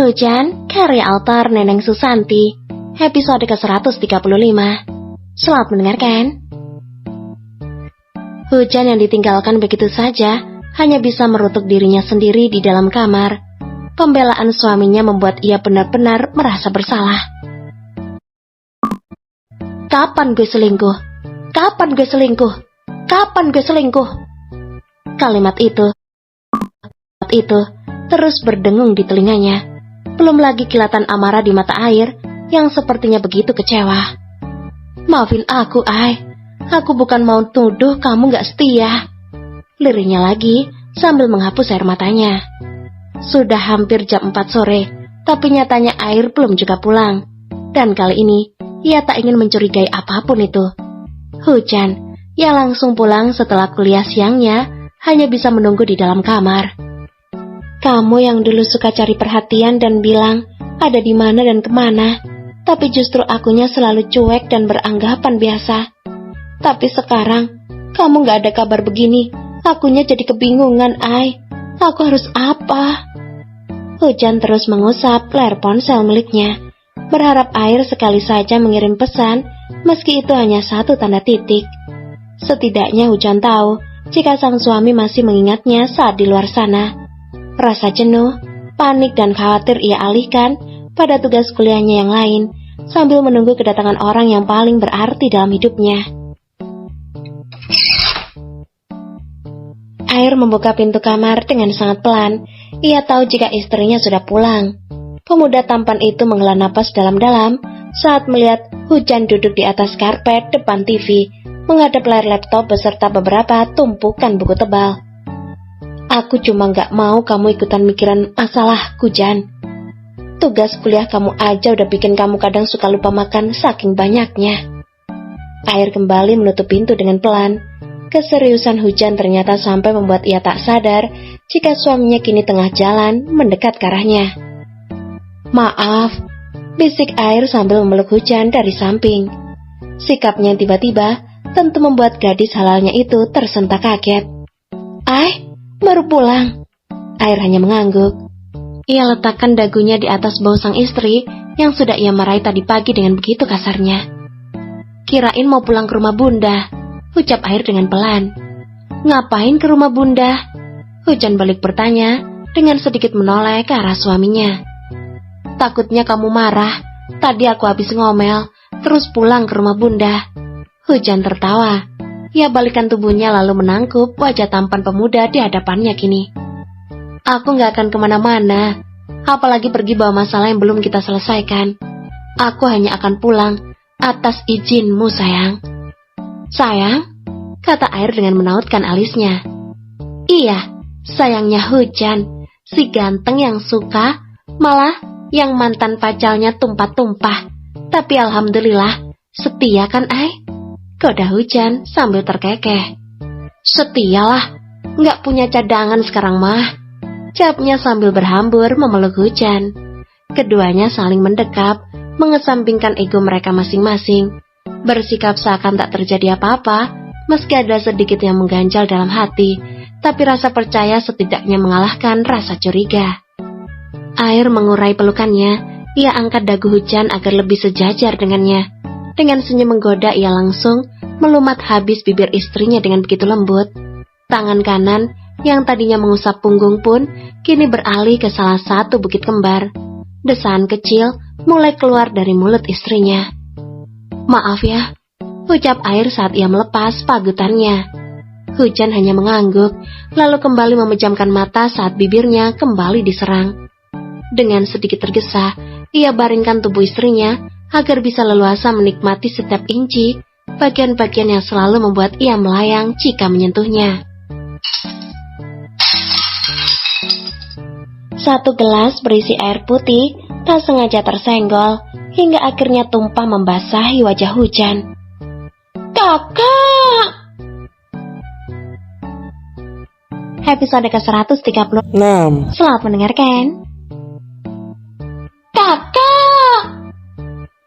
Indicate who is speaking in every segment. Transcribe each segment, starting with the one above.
Speaker 1: Hujan, karya autor Neneng Susanti, episode ke-135. Selamat mendengarkan. Hujan yang ditinggalkan begitu saja hanya bisa merutuk dirinya sendiri di dalam kamar. Pembelaan suaminya membuat ia benar-benar merasa bersalah. Kapan gue selingkuh? Kapan gue selingkuh? Kapan gue selingkuh? Kalimat itu terus berdengung di telinganya. Belum lagi kilatan amarah di mata air yang sepertinya begitu kecewa. Maafin aku, Ai. Aku bukan mau tuduh kamu gak setia. Lirihnya lagi sambil menghapus air matanya. Sudah hampir jam 4 sore, tapi nyatanya air belum juga pulang. Dan kali ini, ia tak ingin mencurigai apapun itu. Hujan, ia langsung pulang setelah kuliah siangnya, hanya bisa menunggu di dalam kamar. Kamu yang dulu suka cari perhatian dan bilang ada di mana dan kemana, tapi justru akunya selalu cuek dan beranggapan biasa. Tapi sekarang, kamu gak ada kabar begini, akunya jadi kebingungan, Ai. Aku harus apa? Hujan terus mengusap layar ponsel miliknya, berharap air sekali saja mengirim pesan, meski itu hanya satu tanda titik. Setidaknya Hujan tahu jika sang suami masih mengingatnya saat di luar sana. Rasa jenuh, panik dan khawatir ia alihkan pada tugas kuliahnya yang lain, sambil menunggu kedatangan orang yang paling berarti dalam hidupnya. Air membuka pintu kamar dengan sangat pelan. Ia tahu jika istrinya sudah pulang. Pemuda tampan itu menghela napas dalam-dalam saat melihat Hujan duduk di atas karpet depan TV, menghadap layar laptop beserta beberapa tumpukan buku tebal. Aku cuma gak mau kamu ikutan mikiran masalahku, Jan. Tugas kuliah kamu aja udah bikin kamu kadang suka lupa makan saking banyaknya. Air kembali menutup pintu dengan pelan. Keseriusan Hujan ternyata sampai membuat ia tak sadar jika suaminya kini tengah jalan mendekat ke arahnya. Maaf, bisik Air sambil memeluk Hujan dari samping. Sikapnya tiba-tiba tentu membuat gadis halalnya itu tersentak kaget. Baru pulang. Air hanya mengangguk. Ia letakkan dagunya di atas bahu sang istri yang sudah ia marahi tadi pagi dengan begitu kasarnya. Kirain mau pulang ke rumah bunda, ucap Air dengan pelan. Ngapain ke rumah bunda? Hujan balik bertanya dengan sedikit menoleh ke arah suaminya. Takutnya kamu marah, tadi aku habis ngomel, terus pulang ke rumah bunda. Hujan tertawa. Ia balikan tubuhnya lalu menangkup wajah tampan pemuda di hadapannya kini. Aku gak akan kemana-mana, apalagi pergi bawa masalah yang belum kita selesaikan. Aku hanya akan pulang atas izinmu, sayang. Sayang? Kata Air dengan menautkan alisnya. Iya, sayangnya Hujan, si ganteng yang suka, malah yang mantan pacarnya tumpah-tumpah. Tapi alhamdulillah, setia kan, Ai? Goda Hujan sambil terkekeh. Setialah, gak punya cadangan sekarang mah, jawabnya sambil berhambur memeluk Hujan. Keduanya saling mendekap, mengesampingkan ego mereka masing-masing, bersikap seakan tak terjadi apa-apa, meski ada sedikit yang mengganjal dalam hati, tapi rasa percaya setidaknya mengalahkan rasa curiga. Air mengurai pelukannya, ia angkat dagu Hujan agar lebih sejajar dengannya. Dengan senyum menggoda ia langsung melumat habis bibir istrinya dengan begitu lembut. Tangan kanan yang tadinya mengusap punggung pun kini beralih ke salah satu bukit kembar. Desahan kecil mulai keluar dari mulut istrinya. Maaf ya, ucap Air saat ia melepas pagutannya. Hujan hanya mengangguk, lalu kembali memejamkan mata saat bibirnya kembali diserang. Dengan sedikit tergesa, ia baringkan tubuh istrinya agar bisa leluasa menikmati setiap inci, bagian-bagian yang selalu membuat ia melayang jika menyentuhnya. Satu gelas berisi air putih tak sengaja tersenggol, hingga akhirnya tumpah membasahi wajah Hujan. Kakak! Episode ke-136. Selamat mendengarkan. Kakak!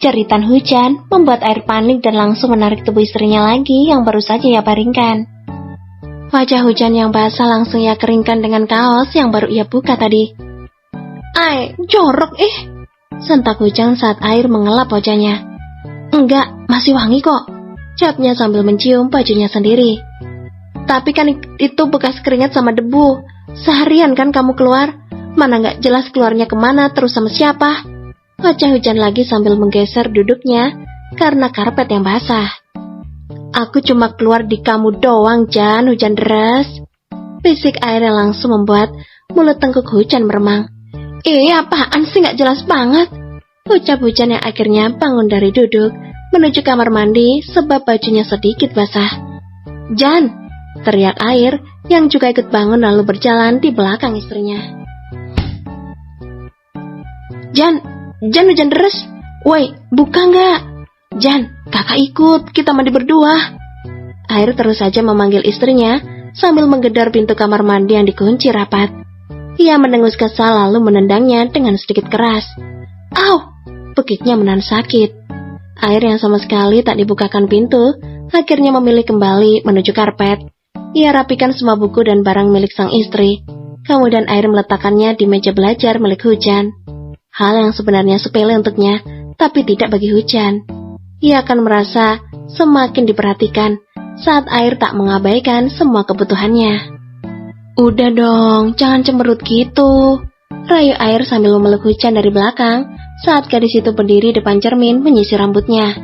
Speaker 1: Jeritan Hujan membuat Air panik dan langsung menarik tubuh istrinya lagi yang baru saja ia baringkan. Wajah Hujan yang basah langsung ia keringkan dengan kaos yang baru ia buka tadi. Jorok sentak Hujan saat air mengelap wajahnya. Enggak, masih wangi kok, jawabnya sambil mencium bajunya sendiri. Tapi kan itu bekas keringat sama debu. Seharian kan kamu keluar, mana gak jelas keluarnya kemana terus sama siapa. Wajah Hujan lagi sambil menggeser duduknya karena karpet yang basah. Aku cuma keluar di kamu doang, Jan, hujan deras. Bisik air yang langsung membuat mulut tengkuk Hujan meremang. Apaan sih, gak jelas banget, ucap Hujan yang akhirnya bangun dari duduk menuju kamar mandi sebab bajunya sedikit basah. Jan, teriak air yang juga ikut bangun lalu berjalan di belakang istrinya. Jan hujan deras. Woi, buka nggak? Jan, kakak ikut, kita mandi berdua. Air terus saja memanggil istrinya sambil menggedor pintu kamar mandi yang dikunci rapat. Ia mendengus kesal lalu menendangnya dengan sedikit keras. Au! Bekiknya menahan sakit. Air yang sama sekali tak dibukakan pintu akhirnya memilih kembali menuju karpet. Ia rapikan semua buku dan barang milik sang istri. Kemudian Air meletakkannya di meja belajar milik Hujan. Hal yang sebenarnya sepele untuknya, tapi tidak bagi Hujan. Ia akan merasa semakin diperhatikan saat Air tak mengabaikan semua kebutuhannya. Udah dong, jangan cemberut gitu, rayu Air sambil memeluk Hujan dari belakang saat gadis itu berdiri depan cermin menyisir rambutnya.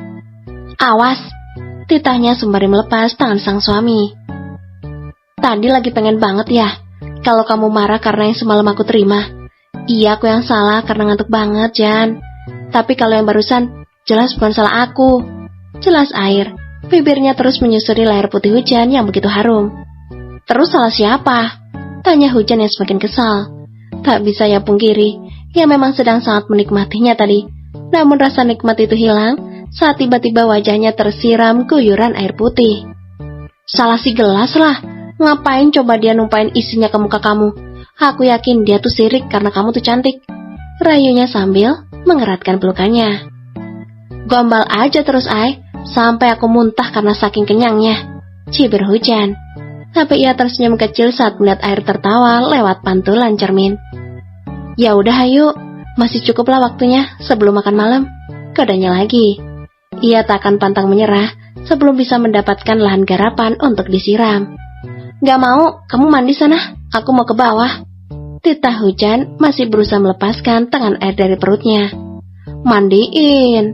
Speaker 1: Awas, titahnya sembari melepas tangan sang suami. Tadi lagi pengen banget ya, kalau kamu marah karena yang semalam aku terima. Iya, aku yang salah karena ngantuk banget, Jan. Tapi kalau yang barusan, jelas bukan salah aku. Jelas Air, bibirnya terus menyusuri layar putih Hujan yang begitu harum. Terus salah siapa? Tanya Hujan yang semakin kesal. Tak bisa ya pungkiri, ia memang sedang sangat menikmatinya tadi. Namun rasa nikmat itu hilang saat tiba-tiba wajahnya tersiram guyuran air putih. Salah si gelas lah, ngapain coba dia numpain isinya ke muka kamu? Aku yakin dia tuh sirik karena kamu tuh cantik, rayunya sambil mengeratkan pelukannya. Gombal aja terus sampai aku muntah karena saking kenyangnya, cibir Hujan. Tapi ia tersenyum kecil saat melihat Air tertawa lewat pantulan cermin. Ya udah ayo, masih cukuplah waktunya sebelum makan malam, kodenya lagi. Ia tak akan pantang menyerah sebelum bisa mendapatkan lahan garapan untuk disiram. Gak mau, kamu mandi sana, aku mau ke bawah. Titah Hujan masih berusaha melepaskan tangan Air dari perutnya. Mandiin,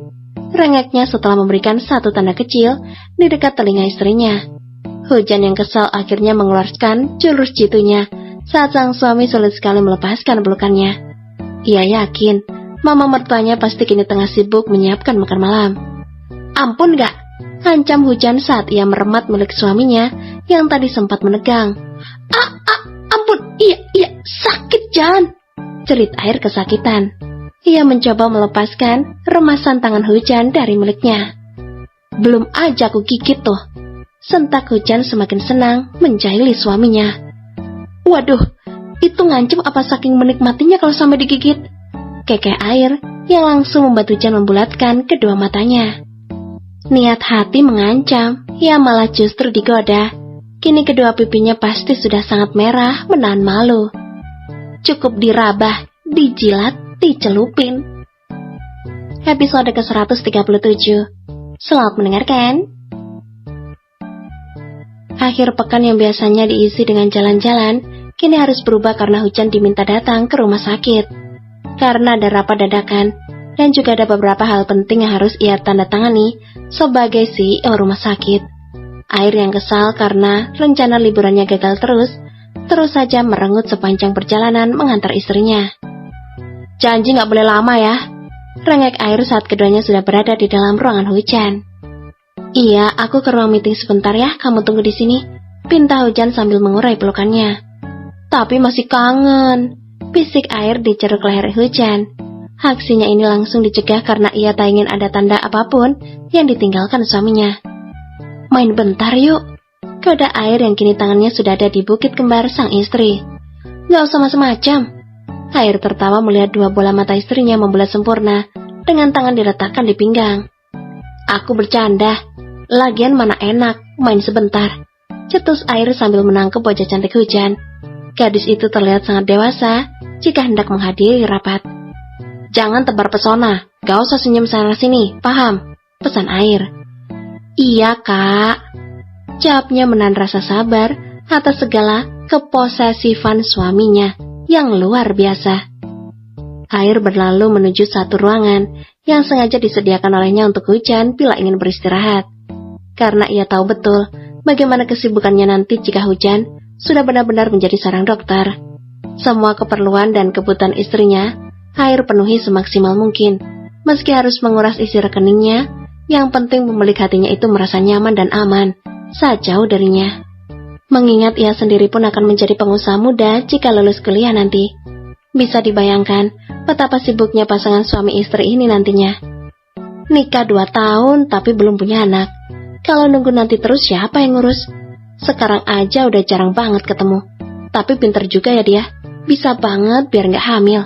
Speaker 1: rengeknya setelah memberikan satu tanda kecil di dekat telinga istrinya. Hujan yang kesal akhirnya mengeluarkan jurus jitunya saat sang suami sulit sekali melepaskan pelukannya. Ia yakin mama mertuanya pasti kini tengah sibuk menyiapkan makan malam. Ampun gak? Ancam Hujan saat ia meremat milik suaminya yang tadi sempat menegang. Ampun, iya, sakit Jan, cerit Air kesakitan. Ia mencoba melepaskan remasan tangan Hujan dari miliknya. Belum aja aku gigit tuh, sentak Hujan semakin senang menjahili suaminya. Waduh, itu ngancem apa saking menikmatinya kalau sampai digigit? Kekeh Air yang langsung membuat Hujan membulatkan kedua matanya. Niat hati mengancam, ia malah justru digoda. Kini kedua pipinya pasti sudah sangat merah menahan malu. Cukup dirabah, dijilat, dicelupin. Episode ke-137. Selamat mendengarkan. Akhir pekan yang biasanya diisi dengan jalan-jalan, kini harus berubah karena Hujan diminta datang ke rumah sakit. Karena ada rapat dadakan, dan juga ada beberapa hal penting yang harus ia tanda tangani sebagai CEO rumah sakit. Air yang kesal karena rencana liburannya gagal terus saja merengut sepanjang perjalanan mengantar istrinya. Janji gak boleh lama ya, rengek Air saat keduanya sudah berada di dalam ruangan Hujan. Iya, aku ke ruang meeting sebentar ya, kamu tunggu di sini, pinta Hujan sambil mengurai pelukannya. Tapi masih kangen, bisik Air diceruk leher Hujan. Aksinya ini langsung dicegah karena ia tak ingin ada tanda apapun yang ditinggalkan suaminya. Main bentar yuk, goda Air yang kini tangannya sudah ada di bukit kembar sang istri. Gak usah macam-macam. Air tertawa melihat dua bola mata istrinya membulat sempurna dengan tangan diletakkan di pinggang. Aku bercanda, lagian mana enak, main sebentar, cetus Air sambil menangkap wajah cantik Hujan. Gadis itu terlihat sangat dewasa, jika hendak menghadiri rapat. Jangan tebar pesona, gak usah senyum sana-sini, paham? Pesan Air. Iya, Kak. Jawabnya menahan rasa sabar atas segala keposesifan suaminya yang luar biasa. Air berlalu menuju satu ruangan yang sengaja disediakan olehnya untuk Hujan bila ingin beristirahat. Karena ia tahu betul bagaimana kesibukannya nanti jika Hujan sudah benar-benar menjadi seorang dokter. Semua keperluan dan kebutuhan istrinya Air penuhi semaksimal mungkin. Meski harus menguras isi rekeningnya, yang penting pemilik hatinya itu merasa nyaman dan aman saat jauh darinya. Mengingat ia sendiri pun akan menjadi pengusaha muda jika lulus kuliah nanti. Bisa dibayangkan betapa sibuknya pasangan suami istri ini nantinya. Nikah 2 tahun tapi belum punya anak. Kalau nunggu nanti terus siapa yang ngurus? Sekarang aja udah jarang banget ketemu. Tapi pinter juga ya dia. Bisa banget biar nggak hamil.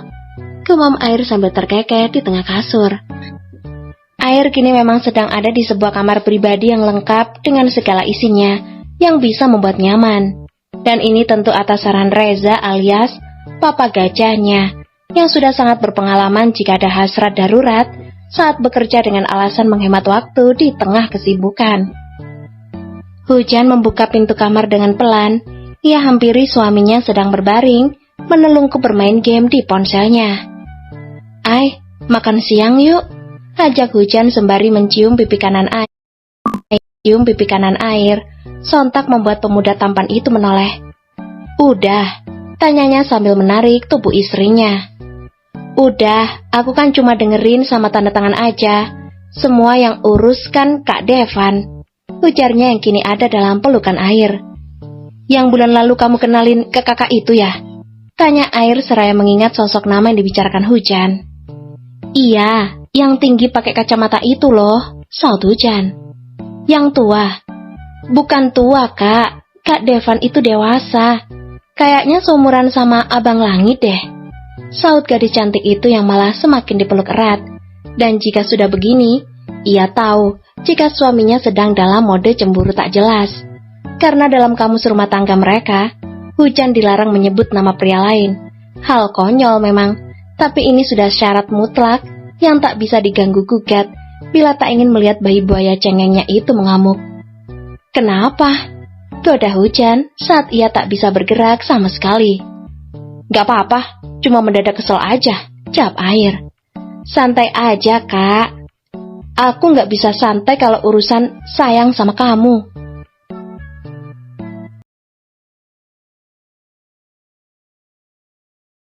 Speaker 1: Gumam Air sambil terkekeh di tengah kasur. Air kini memang sedang ada di sebuah kamar pribadi yang lengkap dengan segala isinya yang bisa membuat nyaman. Dan ini tentu atas saran Reza alias Papa Gajahnya yang sudah sangat berpengalaman jika ada hasrat darurat saat bekerja dengan alasan menghemat waktu di tengah kesibukan. Hujan membuka pintu kamar dengan pelan. Ia hampiri suaminya sedang berbaring menelungkup bermain game di ponselnya. "Ay, makan siang yuk," ajak Hujan sembari mencium pipi kanan Air. Sontak membuat pemuda tampan itu menoleh. "Udah," tanyanya sambil menarik tubuh istrinya. "Udah, aku kan cuma dengerin sama tanda tangan aja. Semua yang urus kan Kak Devan," ujarnya yang kini ada dalam pelukan Air. "Yang bulan lalu kamu kenalin ke kakak itu ya?" tanya Air seraya mengingat sosok nama yang dibicarakan Hujan. "Iya, yang tinggi pakai kacamata itu loh," saut Hujan. "Yang tua?" "Bukan tua, Kak. Kak Devan itu dewasa. Kayaknya seumuran sama Abang Langit deh," saut gadis cantik itu yang malah semakin dipeluk erat. Dan jika sudah begini, ia tahu jika suaminya sedang dalam mode cemburu tak jelas. Karena dalam kamus rumah tangga mereka, Hujan dilarang menyebut nama pria lain. Hal konyol memang, tapi ini sudah syarat mutlak yang tak bisa diganggu-gugat bila tak ingin melihat bayi buaya cengengnya itu mengamuk. "Kenapa?" goda Hujan saat ia tak bisa bergerak sama sekali. "Gak apa-apa, cuma mendadak kesel aja," jawab Air. "Santai aja, Kak. Aku gak bisa santai kalau urusan sayang sama kamu,"